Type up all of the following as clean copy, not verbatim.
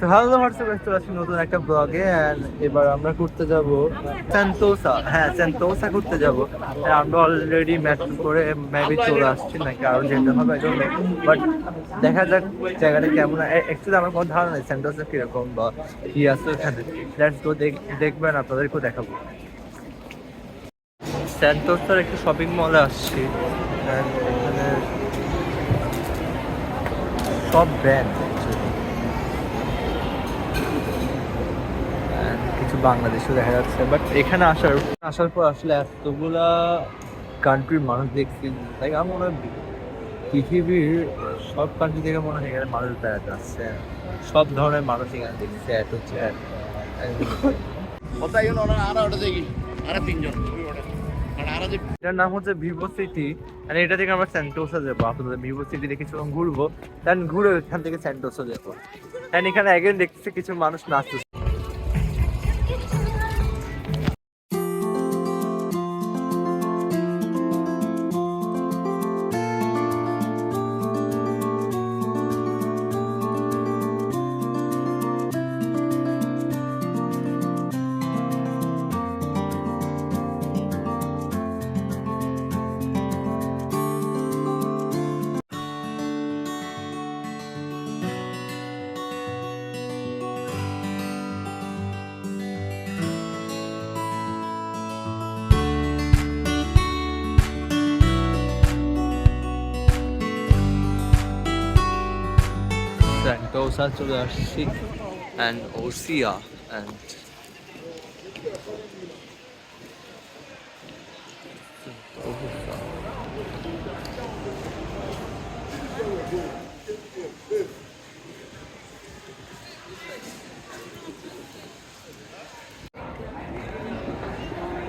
Hello WhatsApp, চলে আসছি নতুন একটা ব্লগে। এবার আমরা ঘুরতে যাব সেন্টোসা। হ্যাঁ, সেন্টোসা ঘুরতে যাব। আমরা অলরেডি মেট্রো করে মেবি চলে আসছি, নাকি আরো যেতে হবে বাট দেখা যাক জায়গাটা কেমন। অ্যাকচুয়ালি আমার কোনো ধারণা নেই সেন্টোসা কিরকম বা কি আছে ওখানে। লেটস গো, দেখবেন, আপনাদেরকেও দেখাবো। সেন্টোসার একটা শপিং মলে আসছি। এখানে সব ব্র্যান্ড, কিছু বাংলাদেশও দেখা যাচ্ছে। বাট এখানে আসার পর আসলে এতগুলা কান্ট্রির মানুষ দেখছি, তাই আমার মনে হয় পৃথিবীর সব কান্ট্রি থেকে মনে হয় এখানে মানুষ বেড়াতে আসছে। সব ধরনের মানুষ এখানে দেখছে। এত চ্যাট এটার নাম হচ্ছে ভিভো সিটি। এটা থেকে আমরা সেন্টোসা যাবো। আপনাদের ভিভো সিটি দেখে কিছুক্ষণ ঘুরবো, দেন ঘুরে এখান থেকে সেন্টোসা যাবো। এখানে একদিন দেখতেছি কিছু মানুষ নাচতেছে। Sentosa চলে আসছি and Osea and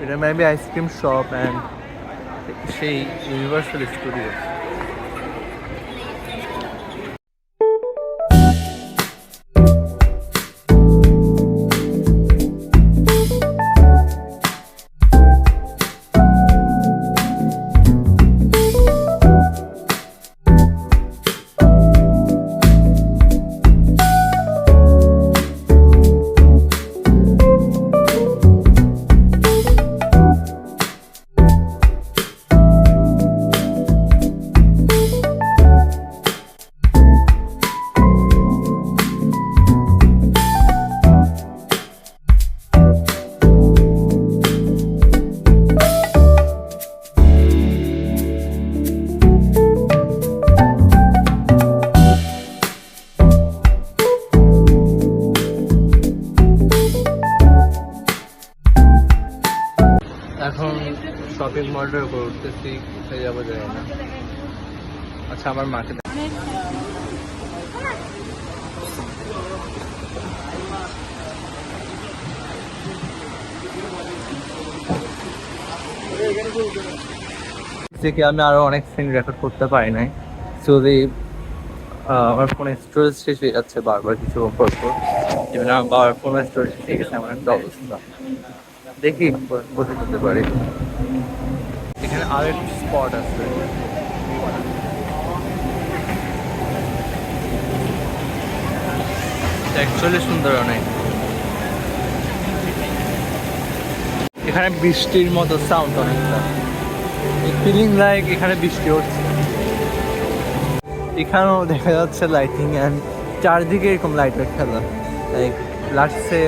এটা মেবি আইসক্রিম শপ অ্যান্ড সেই ইউনিভার্সাল স্টুডিও। এখন শপিং মলটা করতেছি, কোথায় যাবো যায় না। আচ্ছা, আমার মাকে আমি আরো অনেক সিন রেকর্ড করতে পারি নাই। যদি আমার ফোনে স্টোরেজ শেষ হয়ে যাচ্ছে বারবার কিছু পর আমার বাবার ফোনের স্টোরেজ ঠিক আছে, আমার একটা অবস্থা। দেখি বসে করতে পারি। এখানে আরো একটু স্পট আছে। অ্যাকচুয়ালি সুন্দর অনেক। এখানে বৃষ্টির মতো সাউন্ড অনেকটা, ফিলিং লাইক এখানে বৃষ্টি হচ্ছে। এখানেও দেখা যাচ্ছে লাইটিং অ্যান্ড চারদিকে এরকম লাইটের খেলা, লাইক লাগছে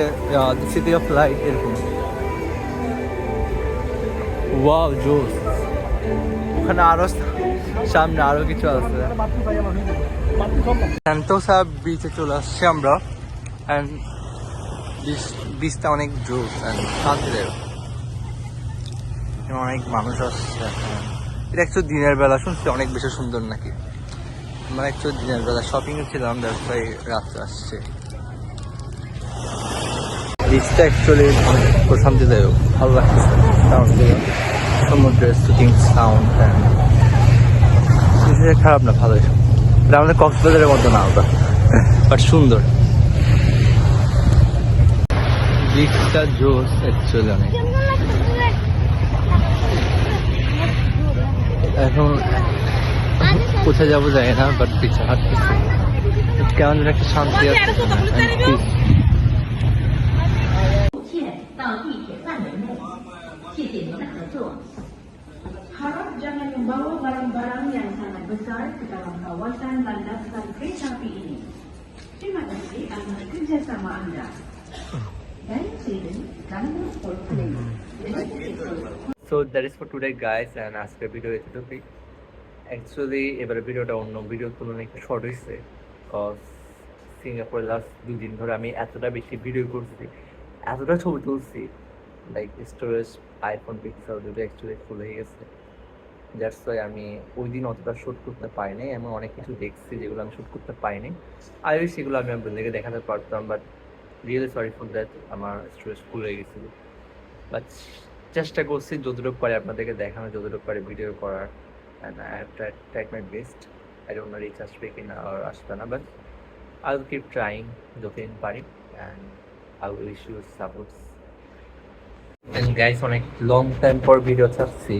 সিটি অফ লাইট এরকম। ওয়াও, জোস। ওখানে আরো সামনে আরো কিছু আছে। সেন্টোসা বিচে চলে আসছি আমরা, অ্যান্ড বিচটা অনেক জোস অ্যান্ড শান্তিদায়ক। অনেক মানুষ আসছে। এটা অ্যাকচুয়ালি দিনের বেলা শুনছি অনেক বেশি সুন্দর নাকি। আমরা অ্যাকচুয়ালি দিনের বেলা শপিং এ ছিলাম, তাই রাত্রে আসছে। বিচটা অ্যাকচুয়ালি অনেক প্রশান্তিদায়ক, ভালো লাগছে সাউন্ডগুলো, সমুদ্রের শুটিং সাউন্ড। খারাপ না, ভালোই। এটা আমাদের কক্সবাজারের মতো না ওটা, বাট সুন্দর। বিচটা জোস অ্যাকচুয়ালি অনেক। এখন কোথায় যাবো যায় না, বাট পিছনে হাঁটতেছি। কেমন যেন একটা শান্তি আছে peace. 线到地铁范围内，谢谢您的合作。Harap jangan membawa barang-barang yang sangat besar ke dalam kawasan landasan kereta api ini. Terima kasih atas kerjasama anda. Dan sini kami So that is for today guys, and আজকের video এতটুকুই। Actually এবারে ভিডিওটা অন্য ভিডিওর তুলনায় একটু short হয়েছে, because সিঙ্গাপুরে লাস্ট 2 দিন ধরে আমি এতটা বেশি ভিডিও করছি, এতটা ছবি তুলছি, লাইক স্টোরেজ আইফোন পিক্সেল দুটো অ্যাকচুয়ালি ফুল হয়ে গেছে। দ্যাটস ওয়াই আমি ওই দিন অতটা শ্যুট করতে পারিনি। এমন অনেক কিছু দেখছি যেগুলো আমি শ্যুট করতে পারিনি। আই উইশ সেগুলো আমি আপনাদেরকে দেখাতে পারতাম, but really sorry for that, আমার স্টোরেজ ফুল হয়ে গেছিলো। বাট চেষ্টা করছি যতটুকু পারি আপনাদেরকে দেখানো, যতটুকু পারি ভিডিও করার, and I have tried my best. I don't know reach আসবে কি না আর আসবে না, but I will keep trying যতদিন পারি, and I will wish you supports. And guys, অনেক লং টাইম পর ভিডিও ছাড়ছি,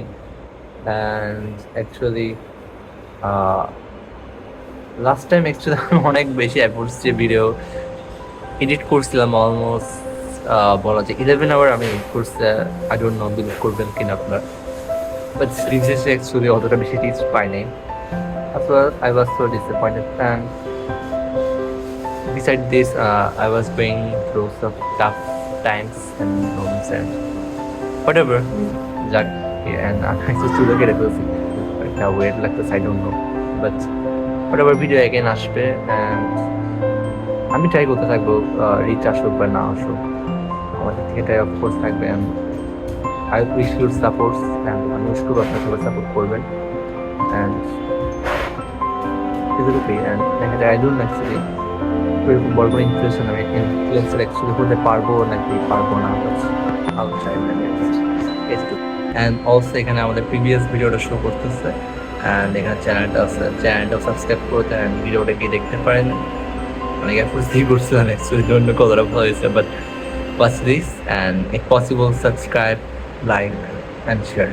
and actually last time actually আমি অনেক বেশি এফোর্টস দিয়ে ভিডিও এডিট করছিলাম, অলমোস্ট বলা যায় 11 আওয়ার আমি এডিট করছি। আই ডোন্ট নো বিলিভ করবেন কিনা আপনার, বাট রিচেসে অ্যাকচুয়ালি অতটা বেশি রিচ পাই নাই। তারপর I was so disappointed, and beside this I was going through some tough times and moments and whatever, যাক, and I just to look at it was একটা weird লাগতেছে, I don't know, but whatever, video again আসবে, and আমি try করতে থাকবো, rich আসুক বা না আসুক আমাদের থেকে এটাই অফকোর্স থাকবে। and I wish your support, and আমি উইশ করবো আপনারা সবাই সাপোর্ট করবেন, and এটুকুই। and দেখা যায় I don't actually এরকম বড় বড় ইনফ্লুয়েন্সার, আমি ইনফ্লুয়েন্সার অ্যাকচুয়ালি হতে পারবো নাকি পারবো না, অ্যান্ড অলসো এখানে আমাদের প্রিভিয়াস ভিডিওটা শো করতেছে, অ্যান্ড এখানে চ্যানেলটা আছে, চ্যানেলটা সাবস্ক্রাইব করতে অ্যান্ড ভিডিওটা গিয়ে দেখতে পারেন। অনেক এফোর্টস দিয়ে করছিলাম অ্যাকচুয়ালি, জন্য কতটা ভালো হয়েছে, but watch this and if possible subscribe, like and share.